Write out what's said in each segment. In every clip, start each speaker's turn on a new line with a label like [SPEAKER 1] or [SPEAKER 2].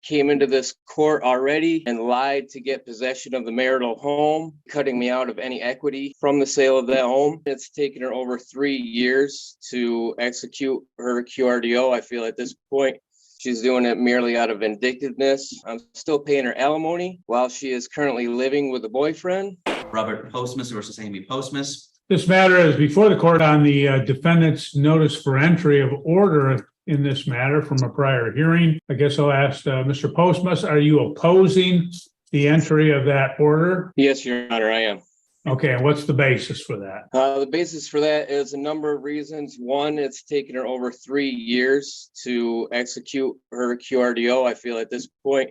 [SPEAKER 1] came into this court already and lied to get possession of the marital home, cutting me out of any equity from the sale of that home. It's taken her over 3 years to execute her QRDO. I feel at this point she's doing it merely out of vindictiveness. I'm still paying her alimony while she is currently living with a boyfriend.
[SPEAKER 2] Robert Postmus versus Amy Postmus.
[SPEAKER 3] This matter is before the court on the defendant's notice for entry of order in this matter from a prior hearing. I guess I'll ask Mr. Postmus, are you opposing the entry of that order?
[SPEAKER 1] Yes, Your Honor, I am.
[SPEAKER 3] Okay, and what's the basis for that?
[SPEAKER 1] The basis for that is a number of reasons. One, it's taken her over 3 years to execute her QRDO. I feel at this point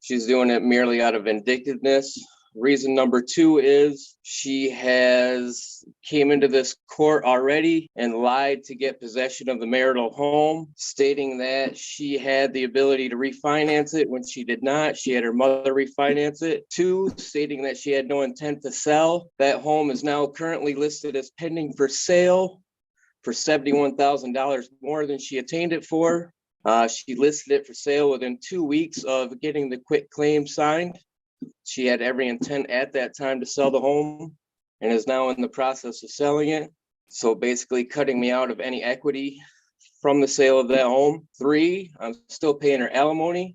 [SPEAKER 1] she's doing it merely out of vindictiveness. Reason number two is she has came into this court already and lied to get possession of the marital home, stating that she had the ability to refinance it when she did not. She had her mother refinance it. Two, stating that she had no intent to sell. That home is now currently listed as pending for sale for $71,000 more than she attained it for. She listed it for sale within 2 weeks of getting the quit claim signed. She had every intent at that time to sell the home and is now in the process of selling it. So basically cutting me out of any equity from the sale of that home. Three, I'm still paying her alimony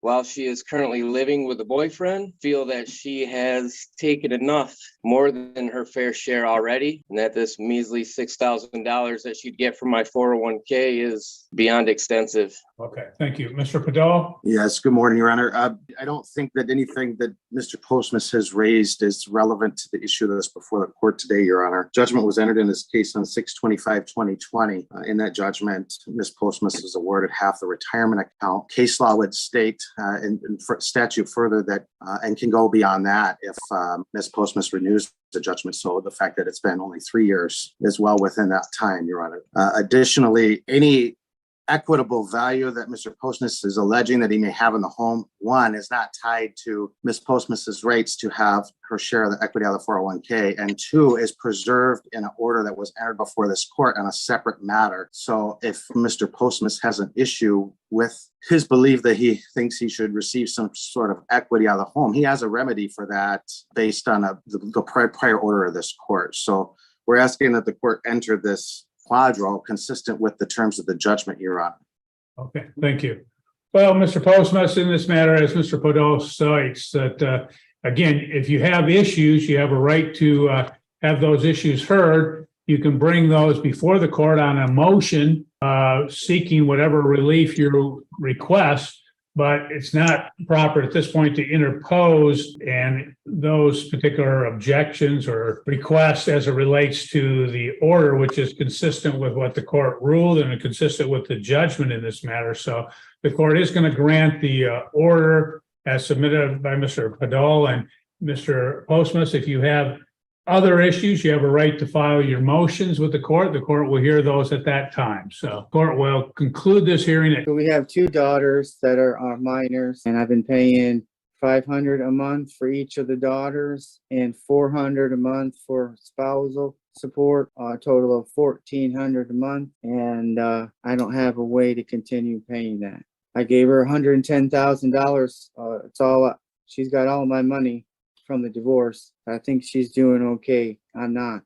[SPEAKER 1] while she is currently living with a boyfriend. Feel that she has taken enough, more than her fair share already, and that this measly $6,000 that she'd get from my 401k is beyond extensive.
[SPEAKER 3] Okay, thank you. Mr. Padol?
[SPEAKER 4] Yes, good morning, Your Honor. I don't think that anything that Mr. Postmus has raised is relevant to the issue that's before the court today, Your Honor. Judgment was entered in this case on 6/25/2020. In that judgment, Ms. Postmus was awarded half the retirement account. Case law would state in statute further that and can go beyond that if Ms. Postmus renews the judgment. So the fact that it's been only 3 years is well within that time, Your Honor. Additionally, any equitable value that Mr. Postmus is alleging that he may have in the home, one, is not tied to Ms. Postmus's rights to have her share of the equity out of the 401k, and two, is preserved in an order that was entered before this court on a separate matter. So if Mr. Postmus has an issue with his belief that he thinks he should receive some sort of equity out of the home, he has a remedy for that based on the prior order of this court. So we're asking that the court enter this quadro consistent with the terms of the judgment, Your Honor.
[SPEAKER 3] Okay, thank you. Well, Mr. Postmus, in this matter, as Mr. Podol cites, that again, if you have issues, you have a right to have those issues heard. You can bring those before the court on a motion seeking whatever relief you request, but it's not proper at this point to interpose and those particular objections or requests as it relates to the order, which is consistent with what the court ruled and consistent with the judgment in this matter. So the court is going to grant the order as submitted by Mr. Padol and Mr. Postmus. If you have other issues, you have a right to file your motions with the court. The court will hear those at that time. So court will conclude this hearing.
[SPEAKER 5] So we have two daughters that are minors, and I've been paying $500 a month for each of the daughters and $400 a month for spousal support, a total of $1,400 a month. And I don't have a way to continue paying that. I gave her $110,000. It's all, she's got all my money from the divorce. I think she's doing okay. I'm not.